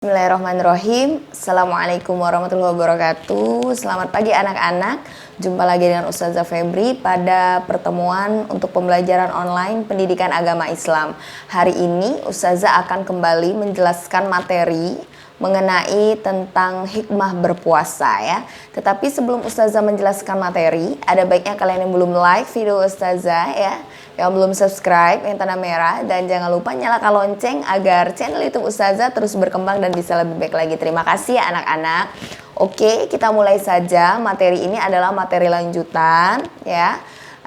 Bismillahirrahmanirrahim. Assalamualaikum warahmatullahi wabarakatuh. Selamat pagi anak-anak. Jumpa lagi dengan Ustazah Febri pada pertemuan untuk pembelajaran online pendidikan agama Islam. Hari ini Ustazah akan kembali menjelaskan materi mengenai tentang hikmah berpuasa ya. Tetapi sebelum Ustazah menjelaskan materi, ada baiknya kalian yang belum like video Ustazah ya, yang belum subscribe yang tanda merah, dan jangan lupa nyalakan lonceng agar channel YouTube Ustazah terus berkembang dan bisa lebih baik lagi. Terima kasih ya anak-anak. Oke, kita mulai saja. Materi ini adalah materi lanjutan ya.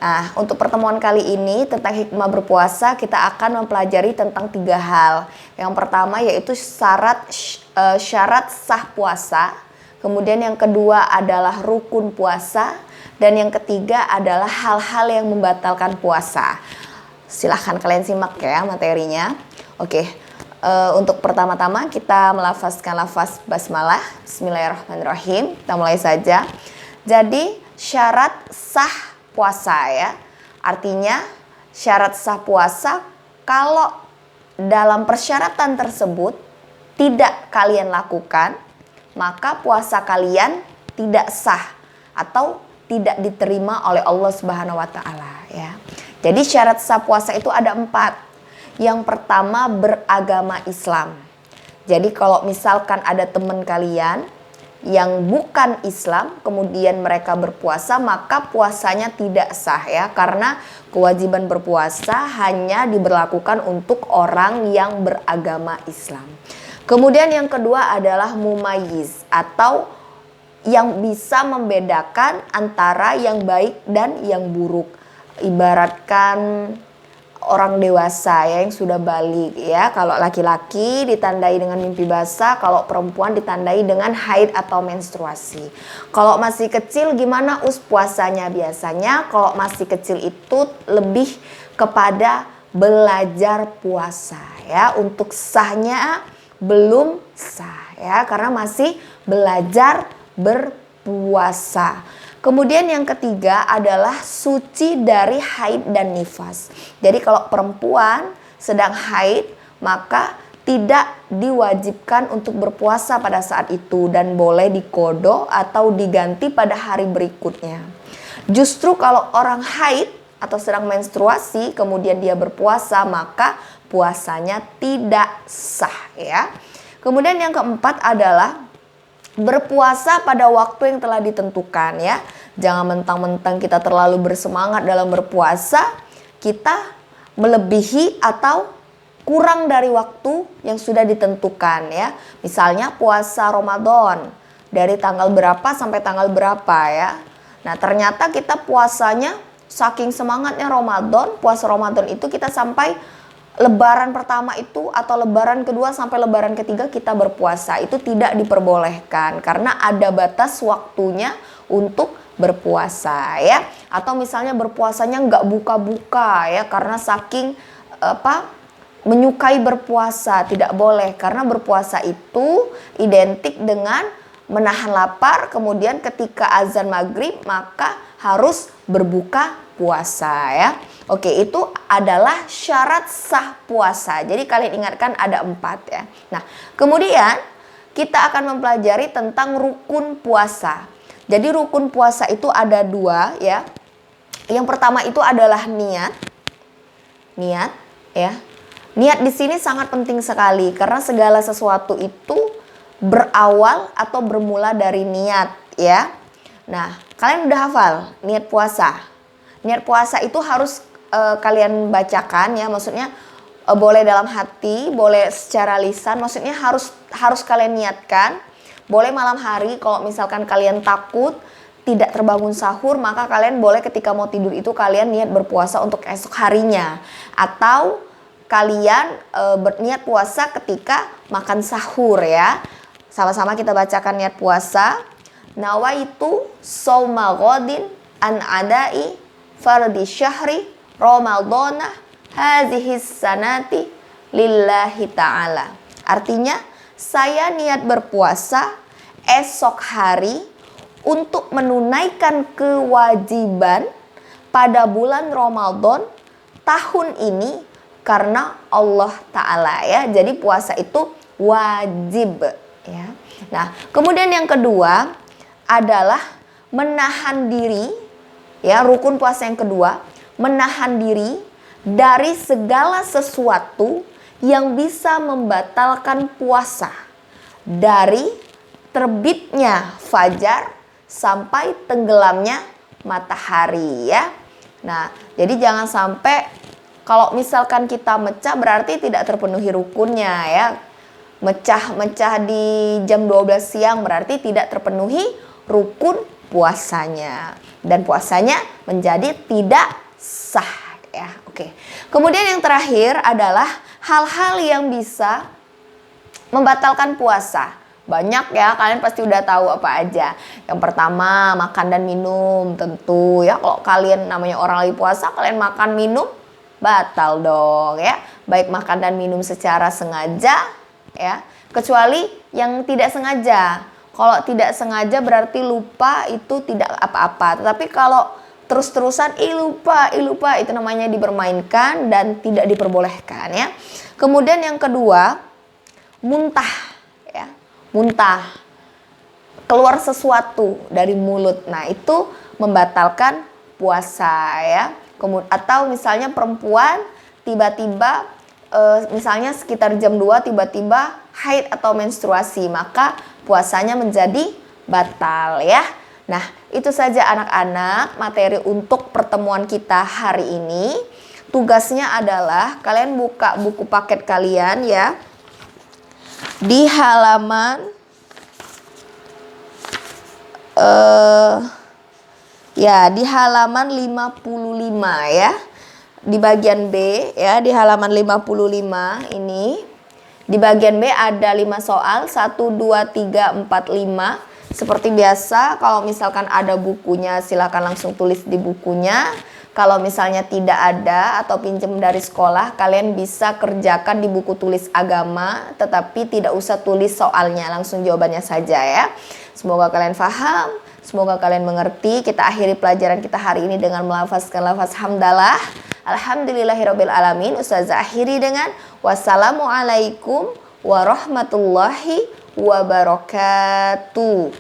Nah, untuk pertemuan kali ini tentang hikmah berpuasa, kita akan mempelajari tentang 3 hal. Yang pertama yaitu syarat sah puasa. Kemudian yang kedua adalah rukun puasa. Dan yang ketiga adalah hal-hal yang membatalkan puasa. Silahkan kalian simak ya materinya. Oke, untuk pertama-tama kita melafazkan lafaz basmalah. Bismillahirrahmanirrahim. Kita mulai saja. Jadi syarat sah puasa ya. Artinya syarat sah puasa kalau dalam persyaratan tersebut tidak kalian lakukan, maka puasa kalian tidak sah atau tidak diterima oleh Allah Subhanahu wa taala ya. Jadi syarat sah puasa itu ada 4. Yang pertama beragama Islam. Jadi kalau misalkan ada teman kalian yang bukan Islam kemudian mereka berpuasa, maka puasanya tidak sah ya, karena kewajiban berpuasa hanya diberlakukan untuk orang yang beragama Islam. Kemudian yang kedua adalah mumayyiz atau yang bisa membedakan antara yang baik dan yang buruk. Ibaratkan orang dewasa ya, yang sudah balik ya. Kalau laki-laki ditandai dengan mimpi basah, kalau perempuan ditandai dengan haid atau menstruasi. Kalau masih kecil gimana puasanya? Biasanya kalau masih kecil itu lebih kepada belajar puasa ya. Untuk sahnya belum sah ya, karena masih belajar berpuasa. Kemudian yang ketiga adalah suci dari haid dan nifas. Jadi kalau perempuan sedang haid, maka tidak diwajibkan untuk berpuasa pada saat itu dan boleh diqodho atau diganti pada hari berikutnya. Justru kalau orang haid atau sedang menstruasi kemudian dia berpuasa, maka puasanya tidak sah ya. Kemudian yang keempat adalah berpuasa pada waktu yang telah ditentukan ya. Jangan mentang-mentang kita terlalu bersemangat dalam berpuasa, kita melebihi atau kurang dari waktu yang sudah ditentukan ya. Misalnya puasa Ramadan dari tanggal berapa sampai tanggal berapa ya. Nah, ternyata kita puasanya saking semangatnya Ramadan, puasa Ramadan itu kita sampai Lebaran pertama itu atau lebaran kedua sampai lebaran ketiga kita berpuasa. Itu tidak diperbolehkan karena ada batas waktunya untuk berpuasa ya. Atau misalnya berpuasanya nggak buka-buka ya, karena saking menyukai berpuasa. Tidak boleh, karena berpuasa itu identik dengan menahan lapar, kemudian ketika azan maghrib maka harus berbuka puasa ya. Oke, itu adalah syarat sah puasa. Jadi kalian ingatkan ada 4 ya. Nah, kemudian kita akan mempelajari tentang rukun puasa. Jadi rukun puasa itu ada 2 ya. Yang pertama itu adalah niat. Niat ya. Niat di sini sangat penting sekali karena segala sesuatu itu berawal atau bermula dari niat ya. Nah, kalian udah hafal niat puasa. Niat puasa itu harus kalian bacakan ya, maksudnya boleh dalam hati, boleh secara lisan, maksudnya harus kalian niatkan. Boleh malam hari kalau misalkan kalian takut tidak terbangun sahur, maka kalian boleh ketika mau tidur itu kalian niat berpuasa untuk esok harinya. Atau kalian berniat puasa ketika makan sahur ya. Sama-sama kita bacakan niat puasa. Nawaitu shauma ghadin an adai fardhi syahri Ramadana hadhis sanati lillahi ta'ala. Artinya saya niat berpuasa esok hari untuk menunaikan kewajiban pada bulan Ramadan tahun ini karena Allah Ta'ala ya. Jadi puasa itu wajib ya. Nah, kemudian yang kedua adalah menahan diri ya, rukun puasa yang kedua, menahan diri dari segala sesuatu yang bisa membatalkan puasa dari terbitnya fajar sampai tenggelamnya matahari ya. Nah, jadi jangan sampai kalau misalkan kita mecah berarti tidak terpenuhi rukunnya ya. Mecah di jam 12 siang berarti tidak terpenuhi rukun puasanya. Dan puasanya menjadi tidak sah ya. Oke. Kemudian yang terakhir adalah hal-hal yang bisa membatalkan puasa. Banyak ya, kalian pasti udah tahu apa aja. Yang pertama, makan dan minum tentu ya. Kalau kalian namanya orang lagi puasa, kalian makan minum batal dong ya. Baik makan dan minum secara sengaja ya, kecuali yang tidak sengaja. Kalau tidak sengaja berarti lupa, itu tidak apa-apa. Tetapi kalau terus-terusan lupa itu namanya dipermainkan dan tidak diperbolehkan ya. Kemudian yang kedua, muntah ya. Muntah, keluar sesuatu dari mulut. Nah, itu membatalkan puasa ya. Atau misalnya perempuan tiba-tiba misalnya sekitar jam 2 tiba-tiba haid atau menstruasi, maka puasanya menjadi batal ya. Nah, itu saja anak-anak materi untuk pertemuan kita hari ini. Tugasnya adalah kalian buka buku paket kalian ya. Di halaman di halaman 55 ya. Di bagian B ya, di halaman 55 ini. Di bagian B ada 5 soal, 1 2 3 4 5. Seperti biasa, kalau misalkan ada bukunya silakan langsung tulis di bukunya. Kalau misalnya tidak ada atau pinjam dari sekolah, kalian bisa kerjakan di buku tulis agama, tetapi tidak usah tulis soalnya, langsung jawabannya saja ya. Semoga kalian paham, semoga kalian mengerti. Kita akhiri pelajaran kita hari ini dengan melafazkan lafaz hamdalah. Alhamdulillahirabbil alamin. Ustazah akhiri dengan wassalamualaikum warahmatullahi wabarakatuh.